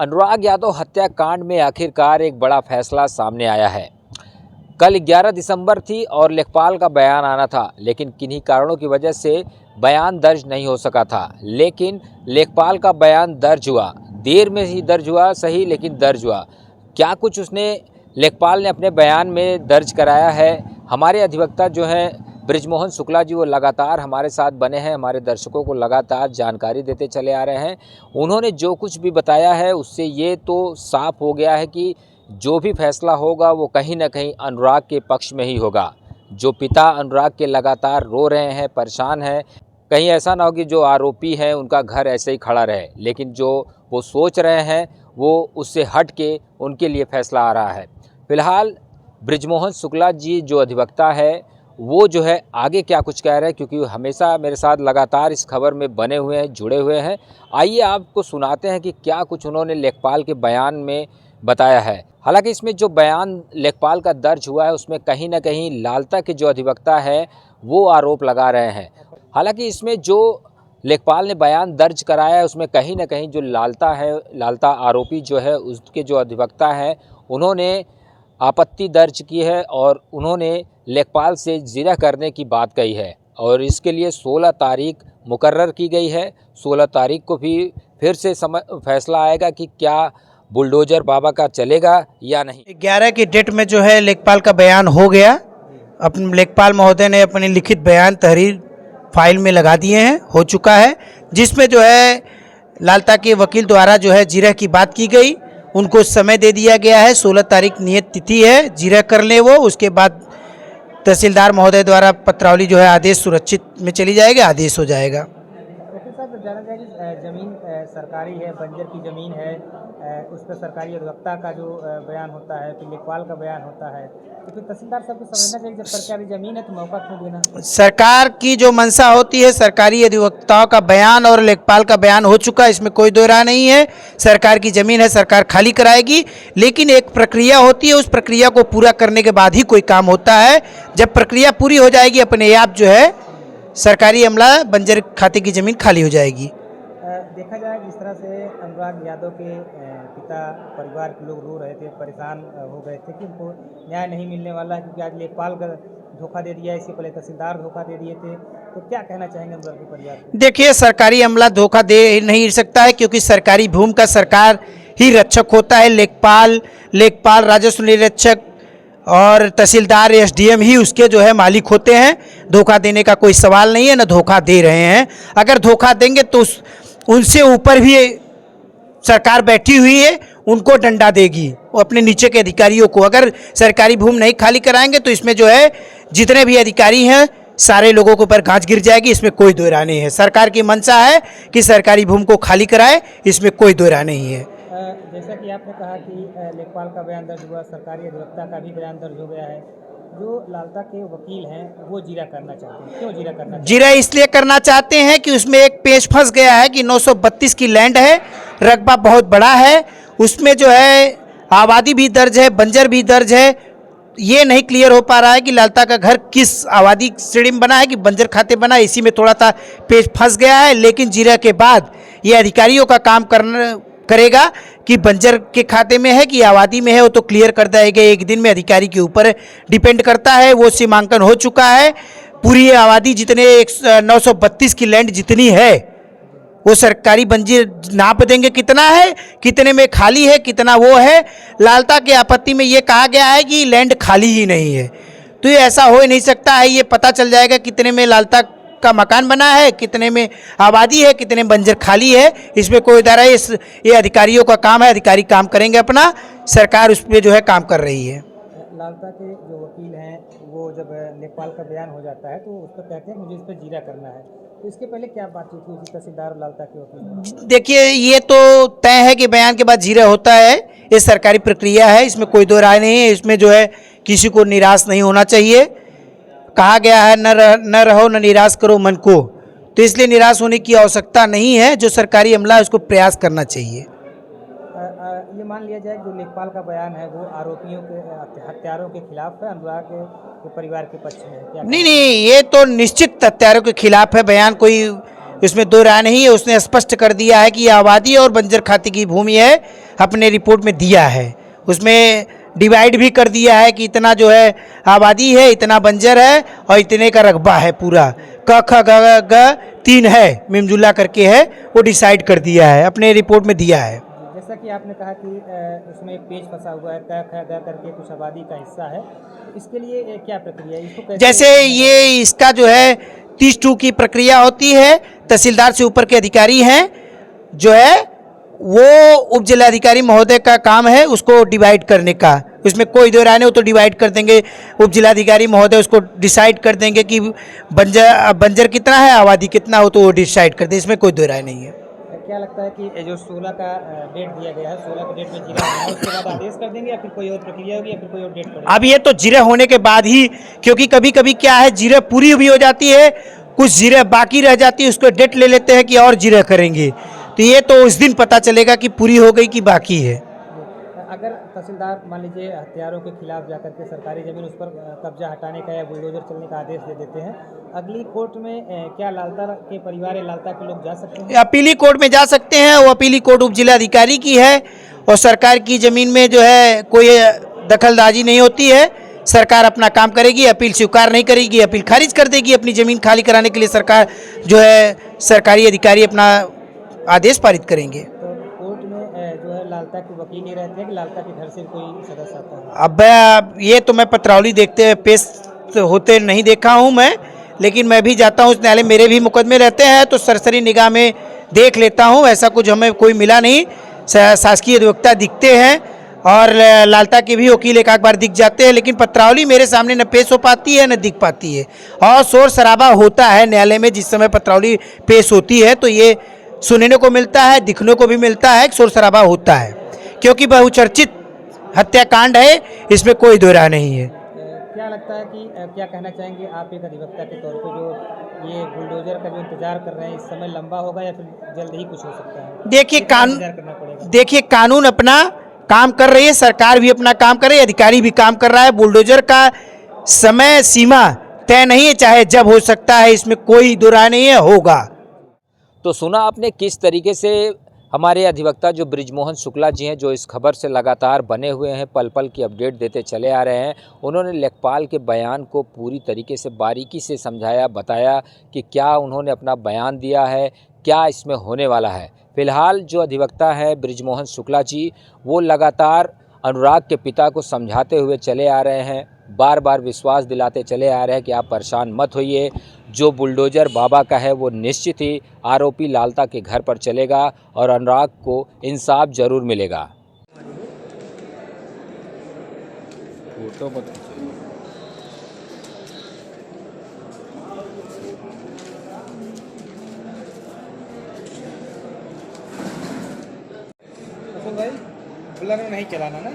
अनुराग यादव हत्याकांड में आखिरकार एक बड़ा फैसला सामने आया है। कल 11 दिसंबर थी और लेखपाल का बयान आना था, लेकिन किन्हीं कारणों की वजह से बयान दर्ज नहीं हो सका था। लेकिन लेखपाल का बयान दर्ज हुआ, देर में ही दर्ज हुआ सही, लेकिन दर्ज हुआ। क्या कुछ उसने लेखपाल ने अपने बयान में दर्ज कराया है? हमारे अधिवक्ता जो हैं बृजमोहन शुक्ला जी, वो लगातार हमारे साथ बने हैं, हमारे दर्शकों को लगातार जानकारी देते चले आ रहे हैं। उन्होंने जो कुछ भी बताया है उससे ये तो साफ हो गया है कि जो भी फैसला होगा वो कहीं ना कहीं अनुराग के पक्ष में ही होगा। जो पिता अनुराग के लगातार रो रहे हैं, परेशान हैं, कहीं ऐसा ना हो कि जो आरोपी हैं उनका घर ऐसे ही खड़ा रहे, लेकिन जो वो सोच रहे हैं वो उससे हट के उनके लिए फैसला आ रहा है। फिलहाल बृजमोहन शुक्ला जी जो अधिवक्ता है वो जो है आगे क्या कुछ कह रहे हैं, क्योंकि वो हमेशा मेरे साथ लगातार इस खबर में बने हुए हैं, जुड़े हुए हैं। आइए आपको सुनाते हैं कि क्या कुछ उन्होंने लेखपाल के बयान में बताया है। हालांकि इसमें जो बयान लेखपाल का दर्ज हुआ है उसमें कहीं ना कहीं लालता के जो अधिवक्ता है वो आरोप लगा रहे हैं। हालांकि इसमें जो लेखपाल ने बयान दर्ज कराया है उसमें कहीं ना कहीं जो लालता आरोपी जो है उसके जो अधिवक्ता हैं उन्होंने आपत्ति दर्ज की है और उन्होंने लेखपाल से जिरह करने की बात कही है और इसके लिए 16 तारीख मुकर्रर की गई है। 16 तारीख को भी फिर से फैसला आएगा कि क्या बुलडोजर बाबा का चलेगा या नहीं। 11 की डेट में जो है लेखपाल का बयान हो गया। अपने लेखपाल महोदय ने अपने लिखित बयान तहरीर फाइल में लगा दिए हैं, हो चुका है, जिसमें जो है लालता के वकील द्वारा जो है जिरह की बात की गई। उनको समय दे दिया गया है, 16 तारीख नियत तिथि है, जिरह कर ले वो। उसके बाद तहसीलदार महोदय द्वारा पत्रावली जो है आदेश सुरक्षित में चली जाएगी, आदेश हो जाएगा। साहब, जाना जाए कि जमीन सरकारी है, बंजर की ज़मीन है, उस पर सरकारी अधिवक्ता का जो बयान होता है, फिर लेखपाल का बयान होता है, तो फिर तहसीलदार साहब को समझना चाहिए जब सरकारी ज़मीन है तो मौका क्यों देना। सरकार की जो मंशा होती है, सरकारी अधिवक्ताओं का बयान और लेखपाल का बयान हो चुका है, इसमें कोई दो राय नहीं है। सरकार की ज़मीन है, सरकार खाली कराएगी, लेकिन एक प्रक्रिया होती है, उस प्रक्रिया को पूरा करने के बाद ही कोई काम होता है। जब प्रक्रिया पूरी हो जाएगी अपने आप जो है सरकारी अमला बंजर खाते की ज़मीन खाली हो जाएगी। देखा जाए जिस तरह से अनुराग यादव के पिता परिवार के लोग रो रहे थे, परेशान हो गए थे कि उनको न्याय नहीं मिलने वाला है, क्योंकि आज लेखपाल का धोखा दे दिया, इससे पहले तहसीलदार धोखा दे दिए थे, तो क्या कहना चाहेंगे अनुराग के परिवार को? देखिए, सरकारी अमला धोखा दे नहीं सकता है, क्योंकि सरकारी भूमि का सरकार ही रक्षक होता है। लेखपाल राजस्व निरीक्षक और तहसीलदार एसडीएम ही उसके जो है मालिक होते हैं। धोखा देने का कोई सवाल नहीं है, न धोखा दे रहे हैं। अगर धोखा देंगे तो उनसे ऊपर भी सरकार बैठी हुई है, उनको डंडा देगी, वो अपने नीचे के अधिकारियों को। अगर सरकारी भूमि नहीं खाली कराएंगे तो इसमें जो है जितने भी अधिकारी हैं सारे लोगों के ऊपर गांच गिर जाएगी, इसमें कोई दो राय नहीं है। सरकार की मंशा है कि सरकारी भूमि को खाली कराए, इसमें कोई दो राय नहीं है। जैसा कि आपने कहा कि लेखपाल का बयान दर्ज हुआ, सरकारी अधिवक्ता का भी बयान दर्ज हो गया है, जो लालता के वकील हैं वो जीरा करना चाहते हैं, क्यों जीरा करना चाहते हैं? जीरा इसलिए करना चाहते हैं कि उसमें एक पेच फंस गया है कि 932 की लैंड है, रकबा बहुत बड़ा है, उसमें जो है आबादी भी दर्ज है, बंजर भी दर्ज है। ये नहीं क्लियर हो पा रहा है कि लालता का घर किस आबादी श्रेणी में बना है कि बंजर खाते बना है, इसी में थोड़ा सा पेच फंस गया है। लेकिन जीरा के बाद ये अधिकारियों का काम करेगा कि बंजर के खाते में है कि आबादी में है, वो तो क्लियर कर देगा एक दिन में। अधिकारी के ऊपर डिपेंड करता है, वो सीमांकन हो चुका है। पूरी आबादी जितने 932 की लैंड जितनी है वो सरकारी बंजर नाप देंगे, कितना है, कितने में खाली है, कितना वो है। लालता के आपत्ति में ये कहा गया है कि लैंड खाली ही नहीं है, तो ये ऐसा हो ही नहीं सकता है। ये पता चल जाएगा कितने में लालता का मकान बना है, कितने में आबादी है, कितने बंजर खाली है। इसमें कोई दायरा, ये अधिकारियों का काम है, अधिकारी काम करेंगे अपना, सरकार उस पर जो है काम कर रही है। लालता के जो वकील हैं वो जब लेखपाल का बयान हो जाता है तो उस पर कहते हैं मुझे इस पर जीरा करना है, तो इसके पहले क्या बातचीत हुई थी तहसीलदार और लालता के वकील? देखिए, ये तो तय है कि बयान के बाद जीरा होता है, ये सरकारी प्रक्रिया है, इसमें कोई दो राय नहीं है। इसमें जो है किसी को निराश नहीं होना चाहिए। कहा गया है न रहो न निराश करो मन को, तो इसलिए निराश होने की आवश्यकता नहीं है। जो सरकारी अमला है उसको प्रयास करना चाहिए। ये मान लिया जाए जो लेखपाल का बयान है वो आरोपियों के हत्यारों के खिलाफ है, अनुराग के परिवार के पक्ष में है, क्या? नहीं, ये तो निश्चित हत्यारों के खिलाफ है बयान। कोई उसमें दो राय नहीं है। उसने स्पष्ट कर दिया है कि ये आबादी और बंजर खाते की भूमि है, अपने रिपोर्ट में दिया है। उसमें डिवाइड भी कर दिया है कि इतना जो है आबादी है, इतना बंजर है और इतने का रकबा है पूरा। क ख ग ग 3 है, मिमजुला करके है, वो डिसाइड कर दिया है, अपने रिपोर्ट में दिया है। जैसा कि आपने कहा कि उसमें एक पेज फंसा हुआ है, क ख ग करके कुछ आबादी का हिस्सा है, इसके लिए क्या प्रक्रिया है, इसको कैसे? जैसे ये इसका जो है 30-2 की प्रक्रिया होती है। तहसीलदार से ऊपर के अधिकारी हैं जो है वो उप जिलाधिकारी महोदय का काम है उसको डिवाइड करने का। उसमें कोई दो राय नहीं, वो तो डिवाइड कर देंगे। उप जिलाधिकारी महोदय उसको डिसाइड कर देंगे कि बंजर कितना है, आबादी कितना हो, तो वो डिसाइड कर दे। इसमें कोई दो राय नहीं है। क्या लगता है कि जो 16 का डेट दिया गया है, 16 के डेट में जिला होना है, उसके बाद आदेश कर देंगे या फिर कोई और प्रक्रिया होगी या फिर कोई और डेट पड़ेगा? अब ये तो जिरे होने के बाद ही, क्योंकि कभी कभी क्या है जिरे पूरी भी हो जाती है, कुछ जिरे बाकी रह जाती है, उसको डेट ले लेते हैं कि और जिरे करेंगे। तो ये तो उस दिन पता चलेगा कि पूरी हो गई कि बाकी है। अगर तहसीलदार मान लीजिए हथियारों के खिलाफ जाकर के सरकारी जमीन उस पर कब्जा हटाने का या बुलडोजर चलने का आदेश दे देते हैं, अगली कोर्ट में क्या लालता के परिवार या लालता के लोग जा सकते हैं? अपीली कोर्ट में जा सकते हैं। वो अपीली कोर्ट उप जिलाधिकारी की है और सरकार की ज़मीन में जो है कोई दखलंदाजी नहीं होती है। सरकार अपना काम करेगी, अपील स्वीकार नहीं करेगी, अपील खारिज कर देगी। अपनी ज़मीन खाली कराने के लिए सरकार जो है सरकारी अधिकारी अपना आदेश पारित करेंगे। तो कोर्ट में जो है लालता के वकील ही रहते हैं कि लालता के घर से कोई सदस्य आता है? अब ये तो मैं पत्रौली देखते पेश होते नहीं देखा हूँ मैं, लेकिन मैं भी जाता हूँ उस न्यायालय, मेरे भी मुकदमे रहते हैं तो सरसरी निगाह में देख लेता हूँ। ऐसा कुछ हमें कोई मिला नहीं। शासकीय अधिवक्ता दिखते हैं और लालता के भी वकील एक आध बार दिख जाते हैं, लेकिन पत्रौली मेरे सामने न पेश हो पाती है न दिख पाती है। और शोर शराबा होता है न्यायालय में जिस समय पत्रौली पेश होती है, तो ये सुनने को मिलता है, दिखने को भी मिलता है, शोर शराबा होता है, क्योंकि बहुचर्चित हत्याकांड है, इसमें कोई दो राय नहीं है। क्या लगता है कि क्या कहना चाहेंगे आप एक अधिवक्ता के तौर पे, जो ये बुलडोजर का जो इंतजार कर रहे हैं, इस समय लंबा होगा या फिर जल्द ही कुछ हो सकता है? देखिए कानून, इंतजार करना पड़ेगा? देखिए कानून अपना काम कर रही है, सरकार भी अपना काम कर रही है, अधिकारी भी काम कर रहा है। बुलडोजर का समय सीमा तय नहीं है, चाहे जब हो सकता है, इसमें कोई दो राय नहीं है, होगा। तो सुना आपने किस तरीके से हमारे अधिवक्ता जो बृजमोहन शुक्ला जी हैं, जो इस खबर से लगातार बने हुए हैं, पल पल की अपडेट देते चले आ रहे हैं। उन्होंने लेखपाल के बयान को पूरी तरीके से बारीकी से समझाया, बताया कि क्या उन्होंने अपना बयान दिया है, क्या इसमें होने वाला है। फिलहाल जो अधिवक्ता है बृजमोहन शुक्ला जी, वो लगातार अनुराग के पिता को समझाते हुए चले आ रहे हैं, बार बार विश्वास दिलाते चले आ रहे हैं कि आप परेशान मत होइए, जो बुलडोजर बाबा का है वो निश्चित ही आरोपी लालता के घर पर चलेगा और अनुराग को इंसाफ जरूर मिलेगा। फोटो भाई ब्लर में नहीं चलाना ना।